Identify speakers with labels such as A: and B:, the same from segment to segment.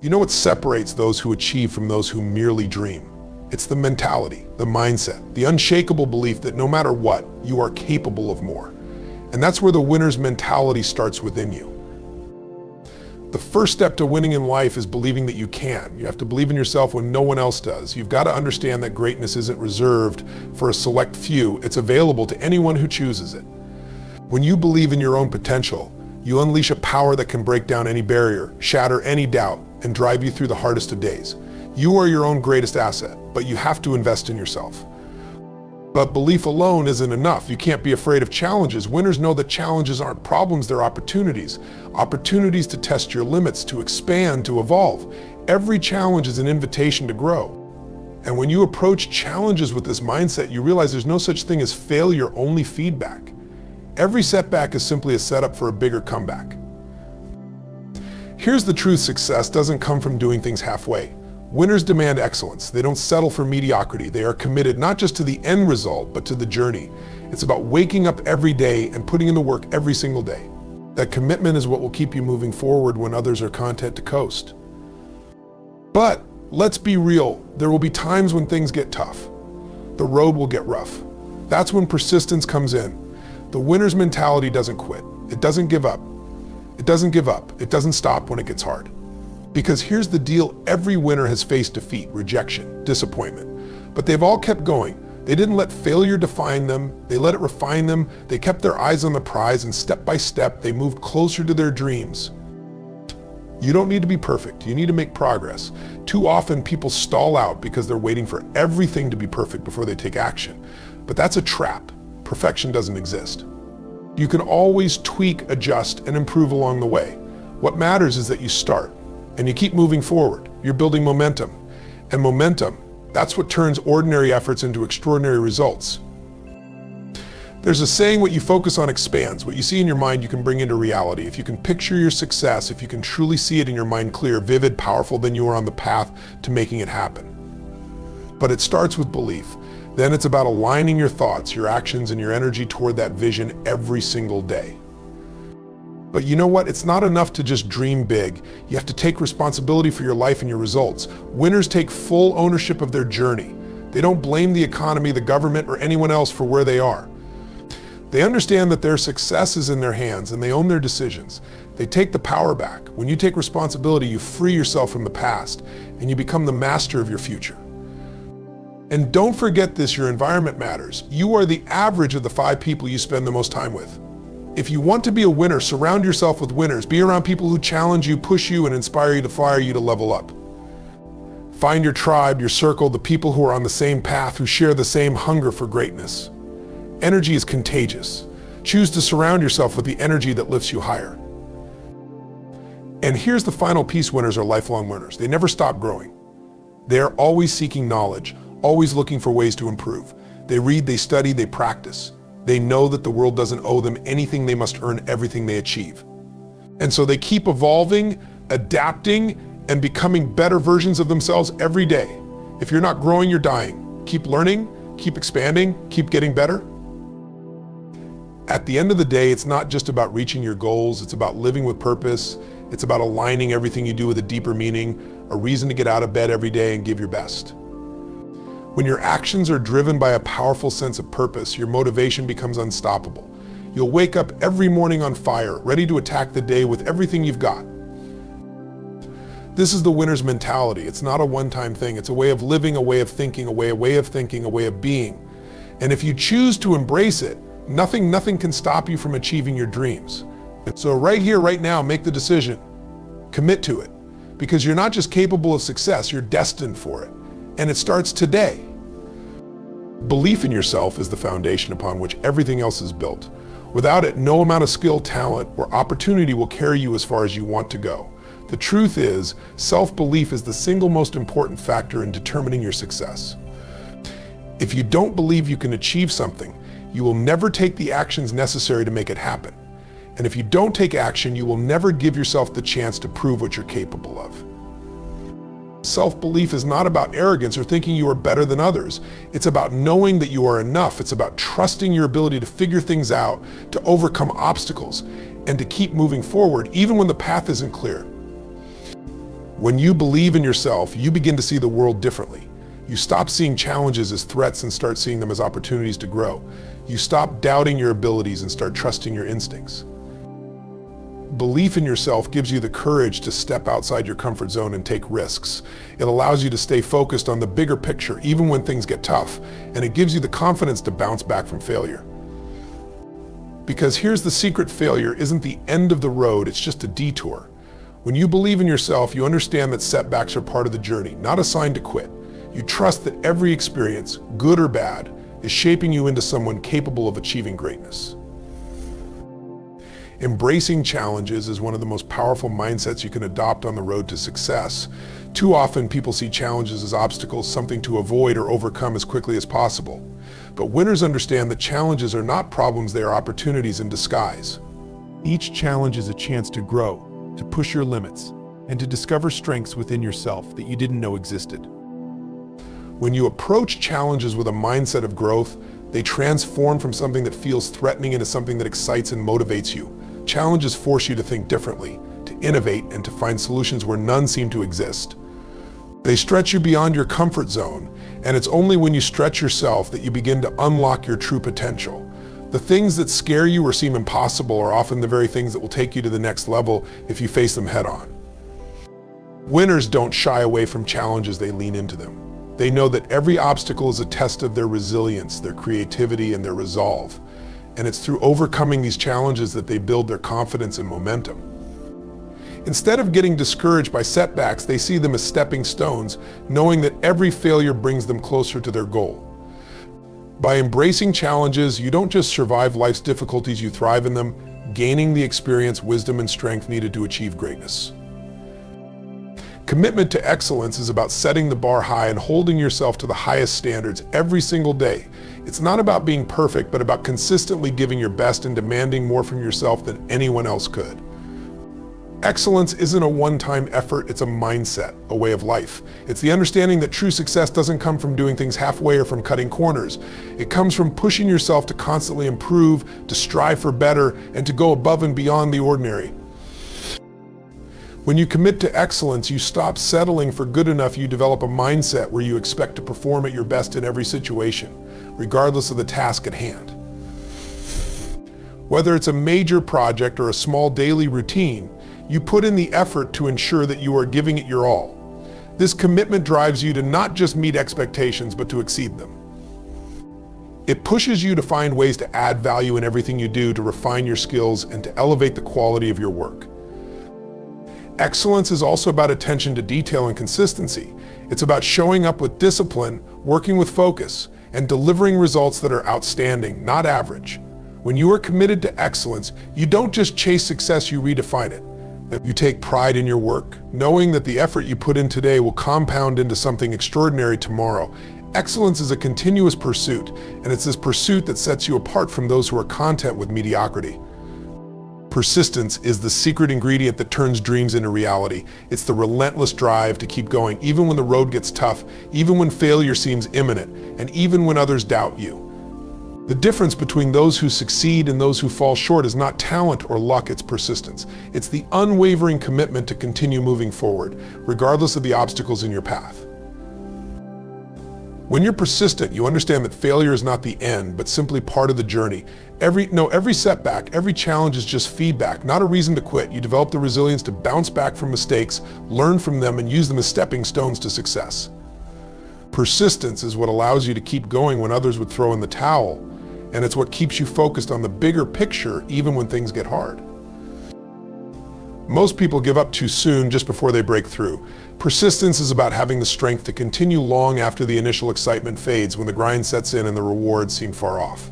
A: You know what separates those who achieve from those who merely dream? It's the mentality, the mindset, the unshakable belief that no matter what, you are capable of more. And that's where the winner's mentality starts within you. The first step to winning in life is believing that you can. You have to believe in yourself when no one else does. You've got to understand that greatness isn't reserved for a select few. It's available to anyone who chooses it. When you believe in your own potential, you unleash a power that can break down any barrier, shatter any doubt, and drive you through the hardest of days. You are your own greatest asset, but you have to invest in yourself. But belief alone isn't enough. You can't be afraid of challenges. Winners know that challenges aren't problems, they're opportunities. Opportunities to test your limits, to expand, to evolve. Every challenge is an invitation to grow. And when you approach challenges with this mindset, you realize there's no such thing as failure, only feedback. Every setback is simply a setup for a bigger comeback. Here's the truth: success doesn't come from doing things halfway. Winners demand excellence. They don't settle for mediocrity. They are committed not just to the end result, but to the journey. It's about waking up every day and putting in the work every single day. That commitment is what will keep you moving forward when others are content to coast. But let's be real, there will be times when things get tough. The road will get rough. That's when persistence comes in. The winner's mentality doesn't quit. It doesn't give up. It doesn't give up. It doesn't stop when it gets hard. Because here's the deal: every winner has faced defeat, rejection, disappointment. But they've all kept going. They didn't let failure define them. They let it refine them. They kept their eyes on the prize, and step by step, they moved closer to their dreams. You don't need to be perfect. You need to make progress. Too often, people stall out because they're waiting for everything to be perfect before they take action. But that's a trap. Perfection doesn't exist. You can always tweak, adjust, and improve along the way. What matters is that you start, and you keep moving forward. You're building momentum. And momentum, that's what turns ordinary efforts into extraordinary results. There's a saying, what you focus on expands. What you see in your mind, you can bring into reality. If you can picture your success, if you can truly see it in your mind clear, vivid, powerful, then you are on the path to making it happen. But it starts with belief. Then it's about aligning your thoughts, your actions, and your energy toward that vision every single day. But you know what? It's not enough to just dream big. You have to take responsibility for your life and your results. Winners take full ownership of their journey. They don't blame the economy, the government, or anyone else for where they are. They understand that their success is in their hands and they own their decisions. They take the power back. When you take responsibility, you free yourself from the past and you become the master of your future. And don't forget this: your environment matters. You are the average of the 5 people you spend the most time with. If you want to be a winner, surround yourself with winners. Be around people who challenge you, push you, and inspire you to fire you to level up. Find your tribe, your circle, the people who are on the same path, who share the same hunger for greatness. Energy is contagious. Choose to surround yourself with the energy that lifts you higher. And here's the final piece: winners are lifelong learners. They never stop growing. They are always seeking knowledge, always looking for ways to improve. They read, they study, they practice. They know that the world doesn't owe them anything. They must earn everything they achieve. And so they keep evolving, adapting, and becoming better versions of themselves every day. If you're not growing, you're dying. Keep learning, keep expanding, keep getting better. At the end of the day, it's not just about reaching your goals. It's about living with purpose. It's about aligning everything you do with a deeper meaning, a reason to get out of bed every day and give your best. When your actions are driven by a powerful sense of purpose, your motivation becomes unstoppable. You'll wake up every morning on fire, ready to attack the day with everything you've got. This is the winner's mentality. It's not a one-time thing. It's a way of living, a way of thinking, a way of thinking, a way of being. And if you choose to embrace it, nothing can stop you from achieving your dreams. So right here, right now, make the decision. Commit to it. Because you're not just capable of success, you're destined for it. And it starts today. Belief in yourself is the foundation upon which everything else is built. Without it, no amount of skill, talent, or opportunity will carry you as far as you want to go. The truth is, self-belief is the single most important factor in determining your success. If you don't believe you can achieve something, you will never take the actions necessary to make it happen. And if you don't take action, you will never give yourself the chance to prove what you're capable of. Self-belief is not about arrogance or thinking you are better than others. It's about knowing that you are enough. It's about trusting your ability to figure things out, to overcome obstacles, and to keep moving forward even when the path isn't clear. When you believe in yourself, you begin to see the world differently. You stop seeing challenges as threats and start seeing them as opportunities to grow. You stop doubting your abilities and start trusting your instincts. Belief in yourself gives you the courage to step outside your comfort zone and take risks. It allows you to stay focused on the bigger picture even when things get tough, and it gives you the confidence to bounce back from failure. Because here's the secret: failure isn't the end of the road, it's just a detour. When you believe in yourself, you understand that setbacks are part of the journey, not a sign to quit. You trust that every experience, good or bad, is shaping you into someone capable of achieving greatness. Embracing challenges is one of the most powerful mindsets you can adopt on the road to success. Too often, people see challenges as obstacles, something to avoid or overcome as quickly as possible. But winners understand that challenges are not problems, they are opportunities in disguise. Each challenge is a chance to grow, to push your limits, and to discover strengths within yourself that you didn't know existed. When you approach challenges with a mindset of growth, they transform from something that feels threatening into something that excites and motivates you. Challenges force you to think differently, to innovate, and to find solutions where none seem to exist. They stretch you beyond your comfort zone, and it's only when you stretch yourself that you begin to unlock your true potential. The things that scare you or seem impossible are often the very things that will take you to the next level if you face them head on. Winners don't shy away from challenges, they lean into them. They know that every obstacle is a test of their resilience, their creativity, and their resolve. And it's through overcoming these challenges that they build their confidence and momentum. Instead of getting discouraged by setbacks, they see them as stepping stones, knowing that every failure brings them closer to their goal. By embracing challenges, you don't just survive life's difficulties, you thrive in them, gaining the experience, wisdom, and strength needed to achieve greatness. Commitment to excellence is about setting the bar high and holding yourself to the highest standards every single day. It's not about being perfect, but about consistently giving your best and demanding more from yourself than anyone else could. Excellence isn't a one-time effort, it's a mindset, a way of life. It's the understanding that true success doesn't come from doing things halfway or from cutting corners. It comes from pushing yourself to constantly improve, to strive for better, and to go above and beyond the ordinary. When you commit to excellence, you stop settling for good enough. You develop a mindset where you expect to perform at your best in every situation, regardless of the task at hand. Whether it's a major project or a small daily routine, you put in the effort to ensure that you are giving it your all. This commitment drives you to not just meet expectations, but to exceed them. It pushes you to find ways to add value in everything you do, to refine your skills, and to elevate the quality of your work. Excellence is also about attention to detail and consistency. It's about showing up with discipline, working with focus, and delivering results that are outstanding, not average. When you are committed to excellence, you don't just chase success, you redefine it. You take pride in your work, knowing that the effort you put in today will compound into something extraordinary tomorrow. Excellence is a continuous pursuit, and it's this pursuit that sets you apart from those who are content with mediocrity. Persistence is the secret ingredient that turns dreams into reality. It's the relentless drive to keep going, even when the road gets tough, even when failure seems imminent, and even when others doubt you. The difference between those who succeed and those who fall short is not talent or luck, it's persistence. It's the unwavering commitment to continue moving forward, regardless of the obstacles in your path. When you're persistent, you understand that failure is not the end, but simply part of the journey. Every setback, every challenge is just feedback, not a reason to quit. You develop the resilience to bounce back from mistakes, learn from them, and use them as stepping stones to success. Persistence is what allows you to keep going when others would throw in the towel, and it's what keeps you focused on the bigger picture even when things get hard. Most people give up too soon, just before they break through. Persistence is about having the strength to continue long after the initial excitement fades, when the grind sets in and the rewards seem far off.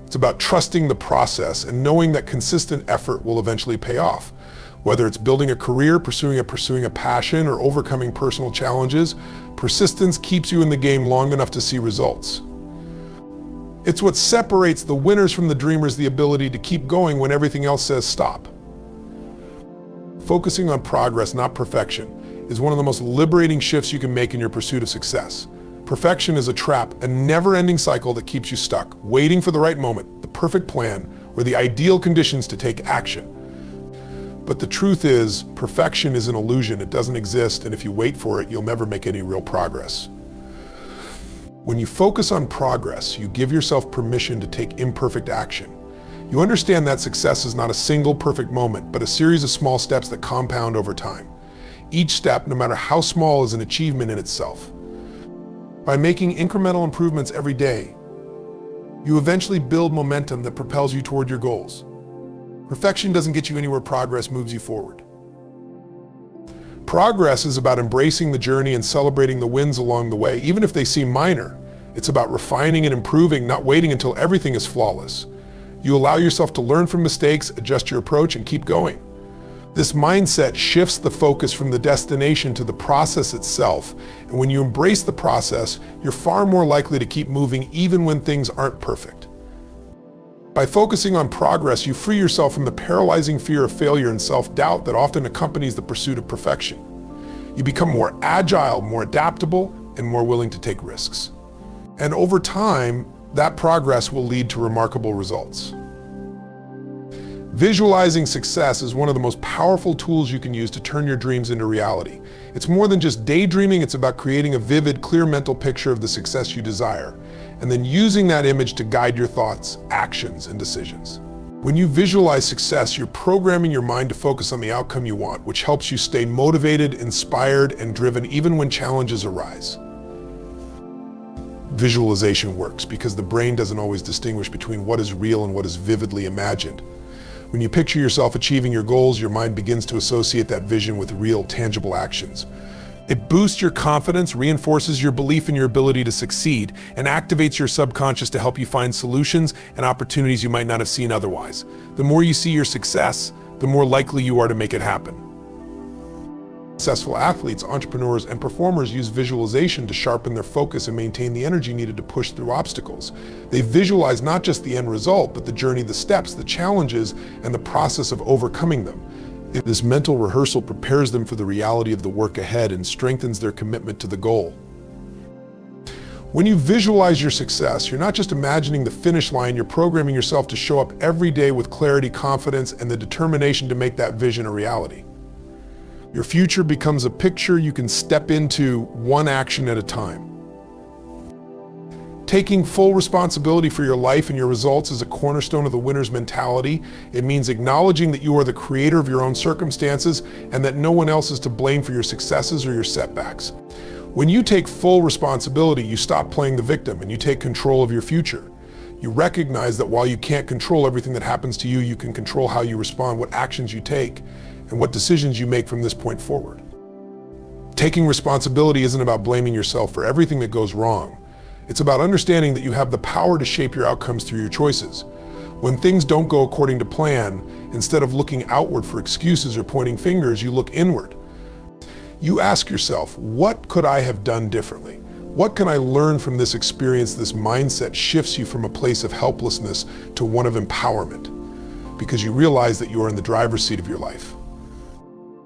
A: It's about trusting the process and knowing that consistent effort will eventually pay off. Whether it's building a career, pursuing a passion, or overcoming personal challenges, persistence keeps you in the game long enough to see results. It's what separates the winners from the dreamers, the ability to keep going when everything else says stop. Focusing on progress, not perfection, is one of the most liberating shifts you can make in your pursuit of success. Perfection is a trap, a never-ending cycle that keeps you stuck, waiting for the right moment, the perfect plan, or the ideal conditions to take action. But the truth is, perfection is an illusion. It doesn't exist, and if you wait for it, you'll never make any real progress. When you focus on progress, you give yourself permission to take imperfect action. You understand that success is not a single perfect moment, but a series of small steps that compound over time. Each step, no matter how small, is an achievement in itself. By making incremental improvements every day, you eventually build momentum that propels you toward your goals. Perfection doesn't get you anywhere, progress moves you forward. Progress is about embracing the journey and celebrating the wins along the way, even if they seem minor. It's about refining and improving, not waiting until everything is flawless. You allow yourself to learn from mistakes, adjust your approach, and keep going. This mindset shifts the focus from the destination to the process itself. And when you embrace the process, you're far more likely to keep moving even when things aren't perfect. By focusing on progress, you free yourself from the paralyzing fear of failure and self-doubt that often accompanies the pursuit of perfection. You become more agile, more adaptable, and more willing to take risks. And over time, that progress will lead to remarkable results. Visualizing success is one of the most powerful tools you can use to turn your dreams into reality. It's more than just daydreaming, it's about creating a vivid, clear mental picture of the success you desire, and then using that image to guide your thoughts, actions, and decisions. When you visualize success, you're programming your mind to focus on the outcome you want, which helps you stay motivated, inspired, and driven even when challenges arise. Visualization works because the brain doesn't always distinguish between what is real and what is vividly imagined. When you picture yourself achieving your goals, your mind begins to associate that vision with real, tangible actions. It boosts your confidence, reinforces your belief in your ability to succeed, and activates your subconscious to help you find solutions and opportunities you might not have seen otherwise. The more you see your success, the more likely you are to make it happen. Successful athletes, entrepreneurs, and performers use visualization to sharpen their focus and maintain the energy needed to push through obstacles. They visualize not just the end result, but the journey, the steps, the challenges, and the process of overcoming them. This mental rehearsal prepares them for the reality of the work ahead and strengthens their commitment to the goal. When you visualize your success, you're not just imagining the finish line, you're programming yourself to show up every day with clarity, confidence, and the determination to make that vision a reality. Your future becomes a picture you can step into one action at a time. Taking full responsibility for your life and your results is a cornerstone of the winner's mentality. It means acknowledging that you are the creator of your own circumstances and that no one else is to blame for your successes or your setbacks. When you take full responsibility, you stop playing the victim and you take control of your future. You recognize that while you can't control everything that happens to you, you can control how you respond, what actions you take, and what decisions you make from this point forward. Taking responsibility isn't about blaming yourself for everything that goes wrong. It's about understanding that you have the power to shape your outcomes through your choices. When things don't go according to plan, instead of looking outward for excuses or pointing fingers, you look inward. You ask yourself, what could I have done differently? What can I learn from this experience? This mindset shifts you from a place of helplessness to one of empowerment, because you realize that you are in the driver's seat of your life.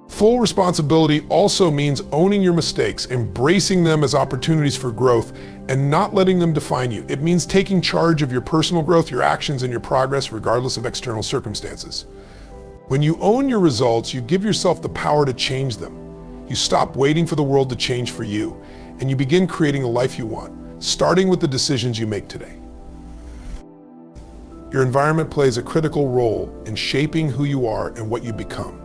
A: Full responsibility also means owning your mistakes, embracing them as opportunities for growth, and not letting them define you. It means taking charge of your personal growth, your actions, and your progress, regardless of external circumstances. When you own your results, you give yourself the power to change them. You stop waiting for the world to change for you, and you begin creating the life you want, starting with the decisions you make today. Your environment plays a critical role in shaping who you are and what you become.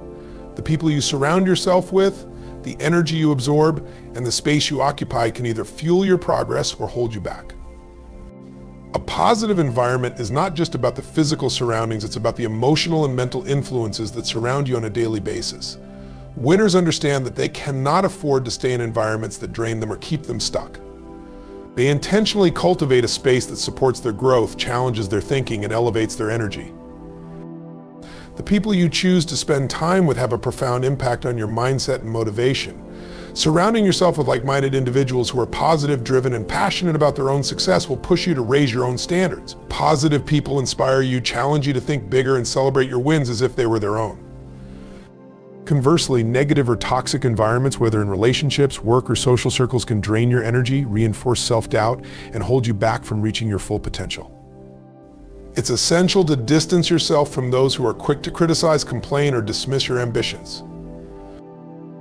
A: The people you surround yourself with, the energy you absorb, and the space you occupy can either fuel your progress or hold you back. A positive environment is not just about the physical surroundings, it's about the emotional and mental influences that surround you on a daily basis. Winners understand that they cannot afford to stay in environments that drain them or keep them stuck. They intentionally cultivate a space that supports their growth, challenges their thinking, and elevates their energy. The people you choose to spend time with have a profound impact on your mindset and motivation. Surrounding yourself with like-minded individuals who are positive, driven, and passionate about their own success will push you to raise your own standards. Positive people inspire you, challenge you to think bigger, and celebrate your wins as if they were their own. Conversely, negative or toxic environments, whether in relationships, work, or social circles, can drain your energy, reinforce self-doubt, and hold you back from reaching your full potential. It's essential to distance yourself from those who are quick to criticize, complain, or dismiss your ambitions.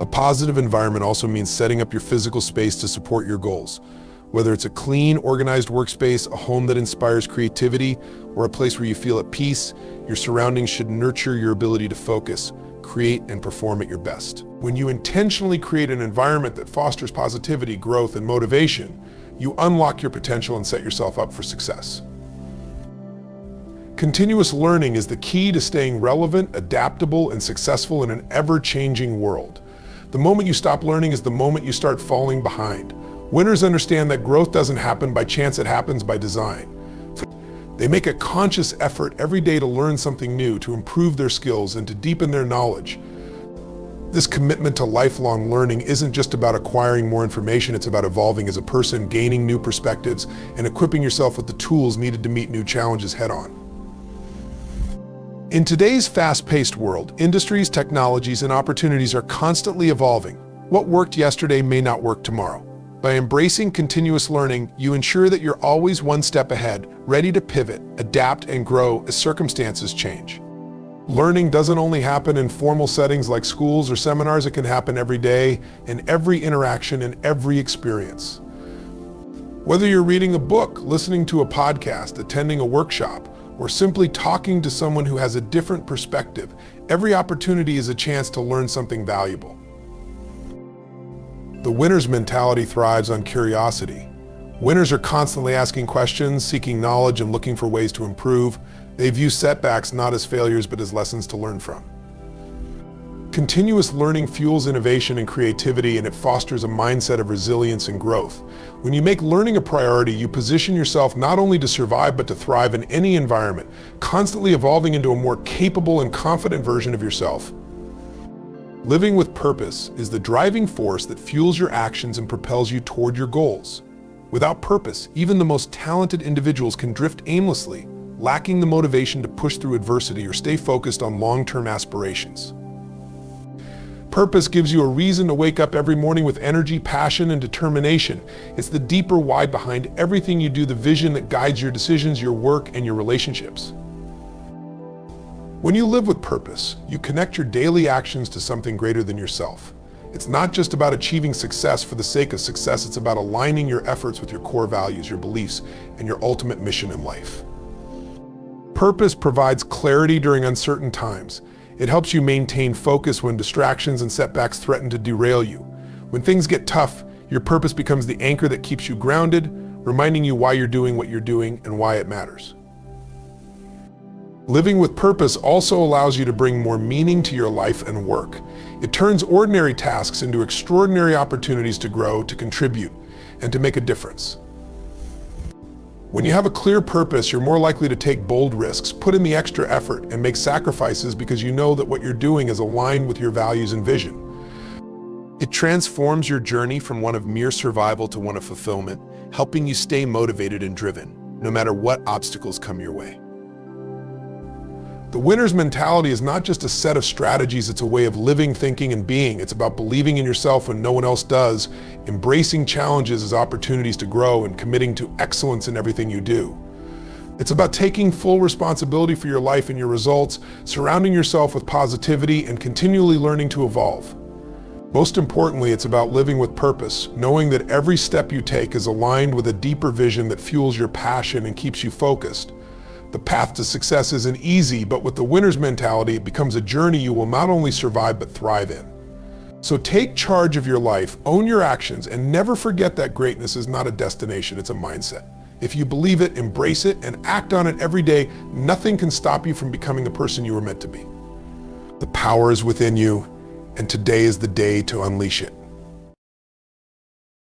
A: A positive environment also means setting up your physical space to support your goals. Whether it's a clean, organized workspace, a home that inspires creativity, or a place where you feel at peace, your surroundings should nurture your ability to focus, create, and perform at your best. When you intentionally create an environment that fosters positivity, growth, and motivation, you unlock your potential and set yourself up for success. Continuous learning is the key to staying relevant, adaptable, and successful in an ever-changing world. The moment you stop learning is the moment you start falling behind. Winners understand that growth doesn't happen by chance, it happens by design. They make a conscious effort every day to learn something new, to improve their skills, and to deepen their knowledge. This commitment to lifelong learning isn't just about acquiring more information, it's about evolving as a person, gaining new perspectives, and equipping yourself with the tools needed to meet new challenges head-on. In today's fast-paced world, industries, technologies, and opportunities are constantly evolving. What worked yesterday may not work tomorrow. By embracing continuous learning, you ensure that you're always one step ahead, ready to pivot, adapt, and grow as circumstances change. Learning doesn't only happen in formal settings like schools or seminars, it can happen every day, in every interaction, in every experience. Whether you're reading a book, listening to a podcast, attending a workshop, or simply talking to someone who has a different perspective, every opportunity is a chance to learn something valuable. The winner's mentality thrives on curiosity. Winners are constantly asking questions, seeking knowledge, and looking for ways to improve. They view setbacks not as failures, but as lessons to learn from. Continuous learning fuels innovation and creativity, and it fosters a mindset of resilience and growth. When you make learning a priority, you position yourself not only to survive, but to thrive in any environment, constantly evolving into a more capable and confident version of yourself. Living with purpose is the driving force that fuels your actions and propels you toward your goals. Without purpose, even the most talented individuals can drift aimlessly, lacking the motivation to push through adversity or stay focused on long-term aspirations. Purpose gives you a reason to wake up every morning with energy, passion, and determination. It's the deeper why behind everything you do, the vision that guides your decisions, your work, and your relationships. When you live with purpose, you connect your daily actions to something greater than yourself. It's not just about achieving success for the sake of success, it's about aligning your efforts with your core values, your beliefs, and your ultimate mission in life. Purpose provides clarity during uncertain times. It helps you maintain focus when distractions and setbacks threaten to derail you. When things get tough, your purpose becomes the anchor that keeps you grounded, reminding you why you're doing what you're doing and why it matters. Living with purpose also allows you to bring more meaning to your life and work. It turns ordinary tasks into extraordinary opportunities to grow, to contribute, and to make a difference. When you have a clear purpose, you're more likely to take bold risks, put in the extra effort, and make sacrifices because you know that what you're doing is aligned with your values and vision. It transforms your journey from one of mere survival to one of fulfillment, helping you stay motivated and driven, no matter what obstacles come your way. The winner's mentality is not just a set of strategies, it's a way of living, thinking, and being. It's about believing in yourself when no one else does, embracing challenges as opportunities to grow, and committing to excellence in everything you do. It's about taking full responsibility for your life and your results, surrounding yourself with positivity, and continually learning to evolve. Most importantly, it's about living with purpose, knowing that every step you take is aligned with a deeper vision that fuels your passion and keeps you focused. The path to success isn't easy, but with the winner's mentality, it becomes a journey you will not only survive, but thrive in. So take charge of your life, own your actions, and never forget that greatness is not a destination, it's a mindset. If you believe it, embrace it, and act on it every day, nothing can stop you from becoming the person you were meant to be. The power is within you, and today is the day to unleash it.